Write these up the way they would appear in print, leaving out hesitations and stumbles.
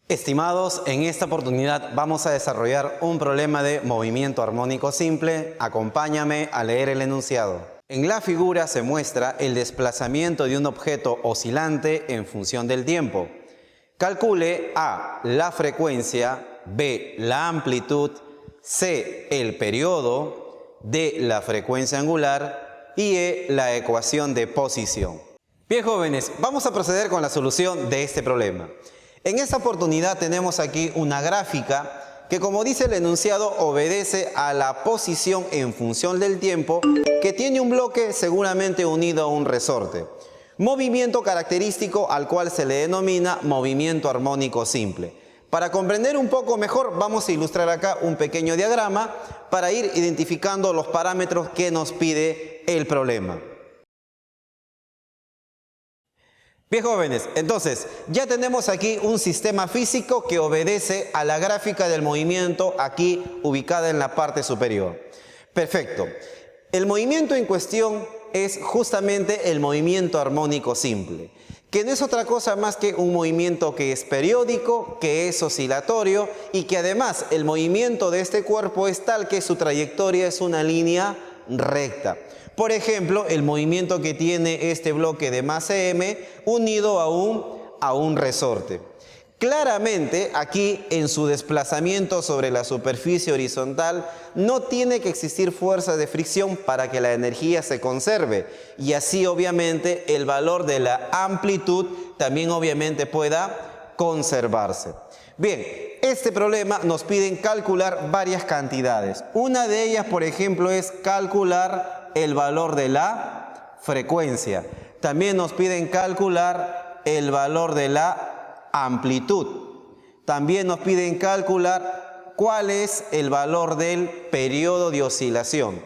Estimados, en esta oportunidad vamos a desarrollar un problema de movimiento armónico simple. Acompáñame a leer el enunciado. En la figura se muestra el desplazamiento de un objeto oscilante en función del tiempo. Calcule A, la frecuencia, B, la amplitud, C, el periodo, D, la frecuencia angular y E, la ecuación de posición. Bien, jóvenes, vamos a proceder con la solución de este problema. En esta oportunidad tenemos aquí una gráfica que, como dice el enunciado, obedece a la posición en función del tiempo que tiene un bloque seguramente unido a un resorte. Movimiento característico al cual se le denomina movimiento armónico simple. Para comprender un poco mejor vamos a ilustrar acá un pequeño diagrama para ir identificando los parámetros que nos pide el problema. Bien, jóvenes, entonces ya tenemos aquí un sistema físico que obedece a la gráfica del movimiento aquí ubicada en la parte superior. Perfecto. El movimiento en cuestión es justamente el movimiento armónico simple, que no es otra cosa más que un movimiento que es periódico, que es oscilatorio y que además el movimiento de este cuerpo es tal que su trayectoria es una línea recta. Por ejemplo, el movimiento que tiene este bloque de masa m unido a un resorte. Claramente, aquí en su desplazamiento sobre la superficie horizontal no tiene que existir fuerza de fricción para que la energía se conserve y así obviamente el valor de la amplitud también obviamente pueda conservarse. Bien, este problema nos piden calcular varias cantidades. Una de ellas, por ejemplo, es calcular el valor de la frecuencia. También nos piden calcular el valor de la amplitud. También nos piden calcular cuál es el valor del periodo de oscilación.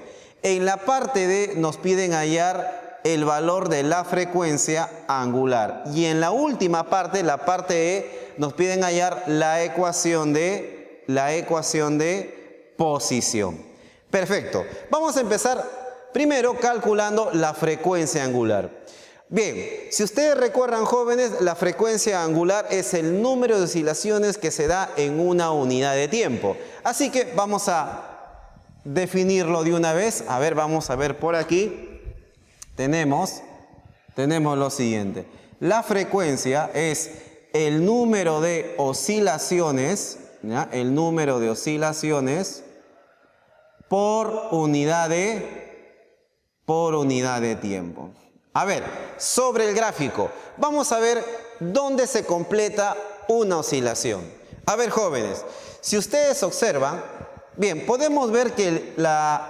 En la parte D nos piden hallar el valor de la frecuencia angular. Y en la última parte, la parte E, nos piden hallar la ecuación de posición. Perfecto. Vamos a empezar primero calculando la frecuencia angular. Bien, si ustedes recuerdan, jóvenes, la frecuencia angular es el número de oscilaciones que se da en una unidad de tiempo. Así que vamos a definirlo de una vez. A ver, vamos a ver por aquí. Tenemos lo siguiente. La frecuencia es el número de oscilaciones, ¿ya? El número de oscilaciones por unidad de tiempo. A ver, sobre el gráfico, vamos a ver dónde se completa una oscilación. A ver, jóvenes, si ustedes observan, bien, podemos ver que la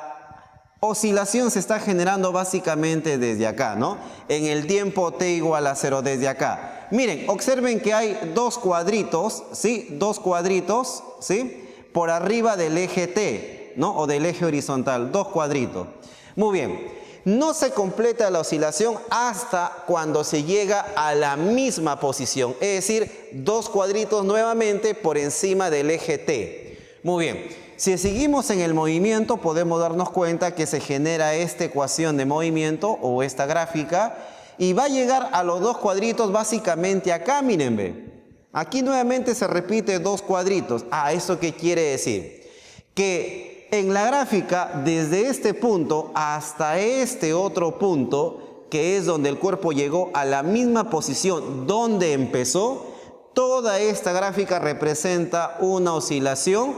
oscilación se está generando básicamente desde acá, ¿no? En el tiempo t igual a 0 desde acá. Miren, observen que hay dos cuadritos, ¿sí? Dos cuadritos, ¿sí? Por arriba del eje t, ¿no? O del eje horizontal, dos cuadritos. Muy bien. No se completa la oscilación hasta cuando se llega a la misma posición, es decir, dos cuadritos nuevamente por encima del eje t. Muy bien, si seguimos en el movimiento podemos darnos cuenta que se genera esta ecuación de movimiento o esta gráfica y va a llegar a los dos cuadritos básicamente acá, miren, ve. Aquí nuevamente se repite dos cuadritos. ¿Eso qué quiere decir? Que en la gráfica, desde este punto hasta este otro punto, que es donde el cuerpo llegó a la misma posición donde empezó, toda esta gráfica representa una oscilación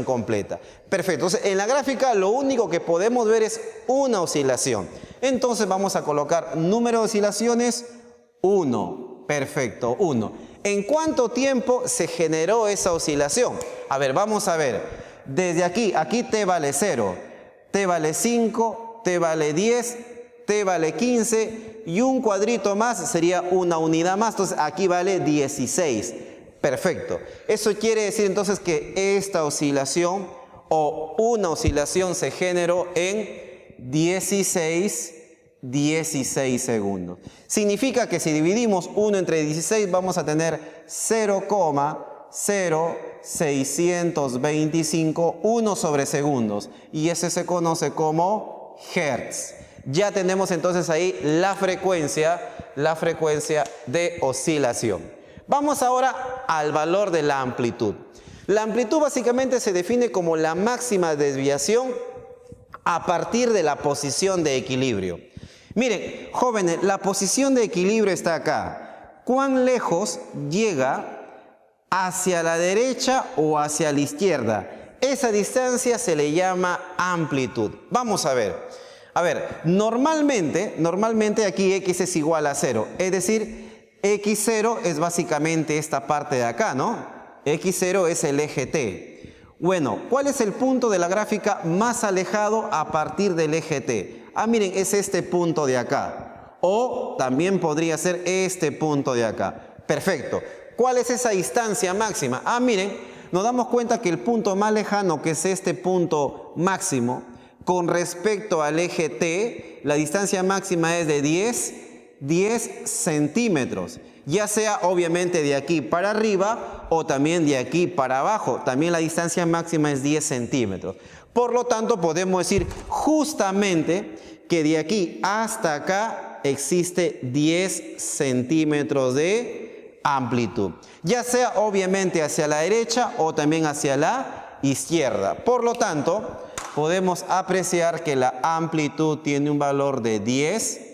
completa. Perfecto. Entonces, en la gráfica lo único que podemos ver es una oscilación. Entonces vamos a colocar número de oscilaciones 1. Perfecto, 1. ¿En cuánto tiempo se generó esa oscilación? A ver, vamos a ver. Desde aquí t vale 0, t vale 5, t vale 10, t vale 15 y un cuadrito más sería una unidad más, entonces aquí vale 16. Perfecto. Eso quiere decir entonces que esta oscilación o una oscilación se generó en 16 segundos. Significa que si dividimos 1 entre 16 vamos a tener 0,0625 1 sobre segundos y ese se conoce como hertz. Ya tenemos entonces ahí la frecuencia de oscilación. Vamos ahora al valor de la amplitud. La amplitud básicamente se define como la máxima desviación a partir de la posición de equilibrio. Miren, jóvenes, la posición de equilibrio está acá. ¿Cuán lejos llega hacia la derecha o hacia la izquierda? Esa distancia se le llama amplitud. Vamos a ver. Normalmente aquí x es igual a 0. Es decir, x0 es básicamente esta parte de acá, ¿no? X0 es el eje T. Bueno, ¿cuál es el punto de la gráfica más alejado a partir del eje T? Miren, es este punto de acá. O también podría ser este punto de acá. Perfecto. ¿Cuál es esa distancia máxima? Miren, nos damos cuenta que el punto más lejano, que es este punto máximo, con respecto al eje T, la distancia máxima es de 10 centímetros. Ya sea obviamente de aquí para arriba o también de aquí para abajo. También la distancia máxima es 10 centímetros. Por lo tanto, podemos decir justamente que de aquí hasta acá existe 10 centímetros de amplitud. Ya sea obviamente hacia la derecha o también hacia la izquierda. Por lo tanto, podemos apreciar que la amplitud tiene un valor de 10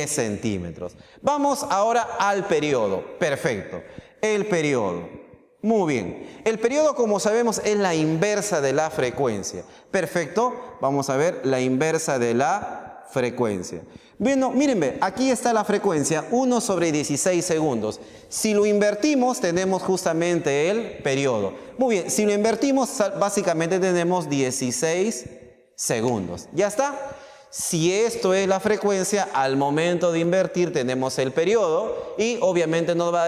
centímetros. Vamos ahora al periodo. Perfecto. El periodo. Muy bien. El periodo, como sabemos, es la inversa de la frecuencia. Perfecto. Vamos a ver la inversa de la frecuencia. Bueno, mírenme, aquí está la frecuencia, 1 sobre 16 segundos. Si lo invertimos, tenemos justamente el periodo. Muy bien, si lo invertimos, básicamente tenemos 16 segundos. ¿Ya está? Si esto es la frecuencia, al momento de invertir tenemos el periodo y obviamente nos va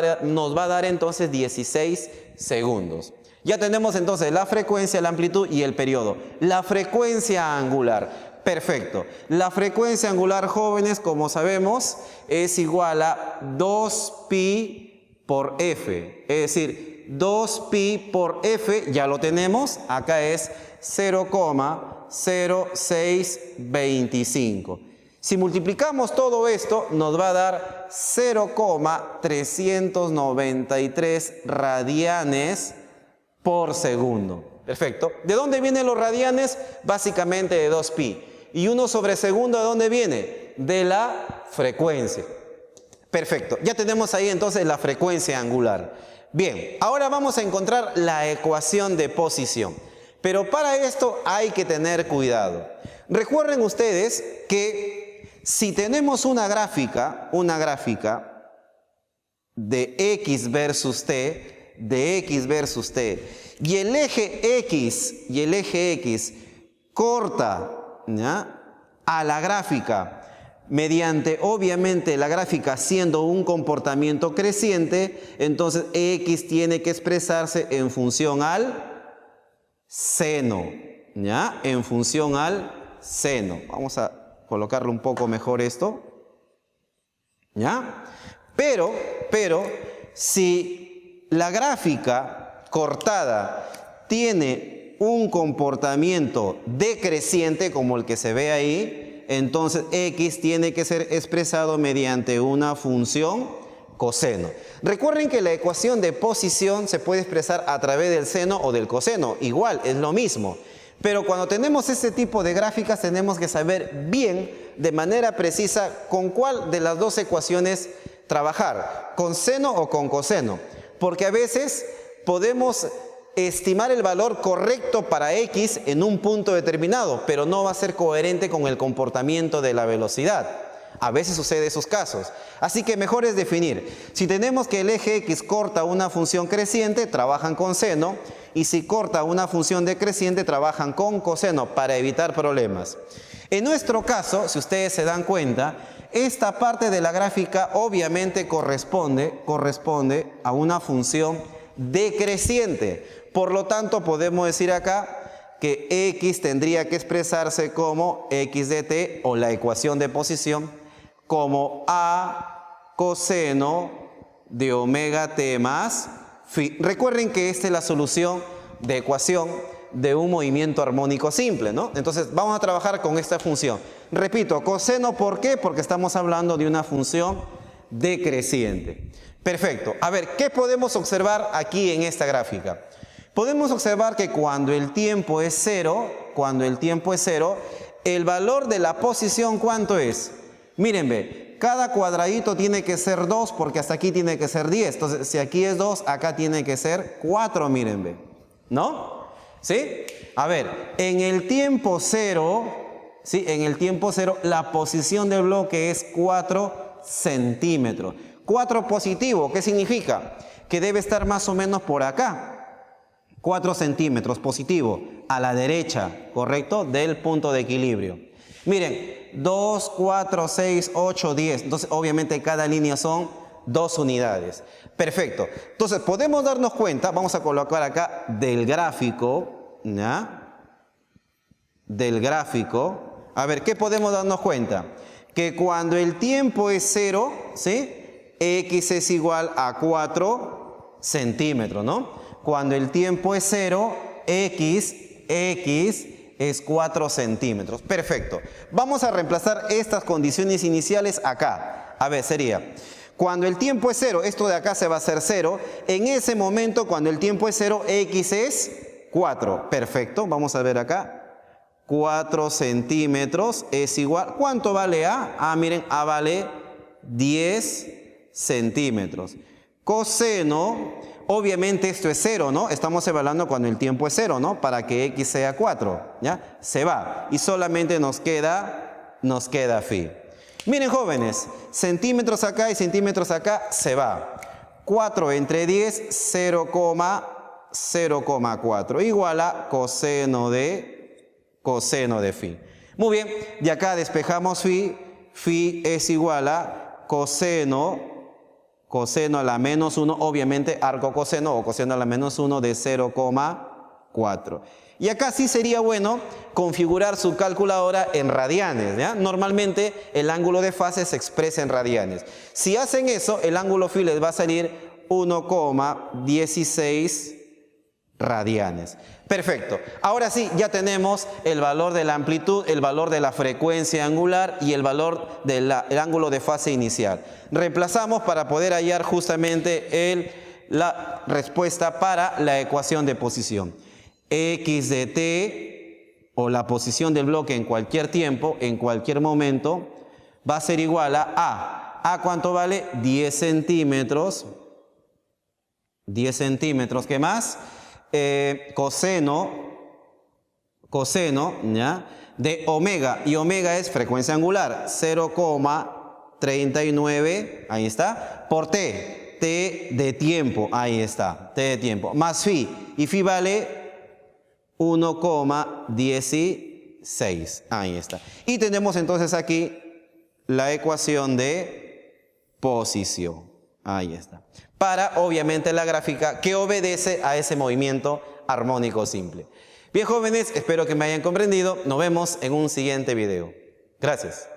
a dar entonces 16 segundos. Ya tenemos entonces la frecuencia, la amplitud y el periodo. La frecuencia angular. Perfecto. La frecuencia angular, jóvenes, como sabemos, es igual a 2pi por f. Es decir, 2pi por f, ya lo tenemos. Acá es 0,0625. Si multiplicamos todo esto, nos va a dar 0,393 radianes por segundo. Perfecto. ¿De dónde vienen los radianes? Básicamente de 2pi. ¿Y 1 sobre segundo de dónde viene? De la frecuencia. Perfecto. Ya tenemos ahí entonces la frecuencia angular. Bien, ahora vamos a encontrar la ecuación de posición. Pero para esto hay que tener cuidado. Recuerden ustedes que si tenemos una gráfica de x versus t, y el eje x corta, ¿ya?, a la gráfica mediante obviamente la gráfica siendo un comportamiento creciente, entonces x tiene que expresarse en función al seno, ¿ya? En función al seno. Vamos a colocarlo un poco mejor esto, ¿ya? Pero si la gráfica cortada tiene un comportamiento decreciente como el que se ve ahí, entonces x tiene que ser expresado mediante una función coseno. Recuerden que la ecuación de posición se puede expresar a través del seno o del coseno. Igual, es lo mismo. Pero cuando tenemos este tipo de gráficas tenemos que saber bien, de manera precisa, con cuál de las dos ecuaciones trabajar. ¿Con seno o con coseno? Porque a veces podemos estimar el valor correcto para x en un punto determinado, pero no va a ser coherente con el comportamiento de la velocidad. A veces sucede esos casos. Así que mejor es definir. Si tenemos que el eje x corta una función creciente, trabajan con seno. Y si corta una función decreciente, trabajan con coseno para evitar problemas. En nuestro caso, si ustedes se dan cuenta, esta parte de la gráfica obviamente corresponde a una función decreciente. Por lo tanto, podemos decir acá que x tendría que expresarse como x de t, o la ecuación de posición, como a coseno de omega t más phi. Recuerden que esta es la solución de ecuación de un movimiento armónico simple, ¿no? Entonces vamos a trabajar con esta función. Repito, coseno, ¿por qué? Porque estamos hablando de una función decreciente. Perfecto. A ver, ¿qué podemos observar aquí en esta gráfica? Podemos observar que cuando el tiempo es cero, el valor de la posición, ¿cuánto es? Miren, ve, cada cuadradito tiene que ser 2 porque hasta aquí tiene que ser 10. Entonces, si aquí es 2, acá tiene que ser 4, miren, ve. ¿No? ¿Sí? A ver, en el tiempo cero, ¿sí? En el tiempo cero, la posición del bloque es 4 centímetros. 4 positivo, ¿qué significa? Que debe estar más o menos por acá. 4 centímetros positivo, a la derecha, ¿correcto? Del punto de equilibrio. Miren, 2, 4, 6, 8, 10. Entonces, obviamente, cada línea son 2 unidades. Perfecto. Entonces, podemos darnos cuenta, vamos a colocar acá del gráfico, ¿ya? Del gráfico. A ver, ¿qué podemos darnos cuenta? Que cuando el tiempo es 0, ¿sí? X es igual a 4 centímetros, ¿no? Cuando el tiempo es 0, X es 4 centímetros. Perfecto. Vamos a reemplazar estas condiciones iniciales acá. A ver, sería, cuando el tiempo es 0, esto de acá se va a hacer 0. En ese momento, cuando el tiempo es 0, X es 4. Perfecto. Vamos a ver acá. 4 centímetros es igual. ¿Cuánto vale A? Ah, miren, A vale 10 centímetros. Coseno, obviamente esto es 0, ¿no? Estamos evaluando cuando el tiempo es 0, ¿no? Para que X sea 4, ¿ya? Se va. Y solamente nos queda phi. Miren, jóvenes, centímetros acá y centímetros acá, se va. 4 entre 10, 0,4. Igual a coseno de phi. Muy bien, de acá despejamos phi. Phi es igual a coseno a la menos 1, obviamente arco coseno o coseno a la menos 1 de 0,4. Y acá sí sería bueno configurar su calculadora en radianes, ¿ya? Normalmente el ángulo de fase se expresa en radianes. Si hacen eso, el ángulo phi les va a salir 1,16 radianes. Perfecto. Ahora sí, ya tenemos el valor de la amplitud, el valor de la frecuencia angular y el valor del ángulo de fase inicial. Reemplazamos para poder hallar justamente la respuesta para la ecuación de posición. X de t, o la posición del bloque en cualquier tiempo, en cualquier momento, va a ser igual a A. ¿A cuánto vale? 10 centímetros. 10 centímetros, ¿qué más? Coseno, ¿ya? De omega, y omega es frecuencia angular, 0,39, ahí está, por t de tiempo, ahí está, t de tiempo, más phi, y phi vale 1,16, ahí está. Y tenemos entonces aquí la ecuación de posición, ahí está. Para, obviamente, la gráfica que obedece a ese movimiento armónico simple. Bien, jóvenes, espero que me hayan comprendido. Nos vemos en un siguiente video. Gracias.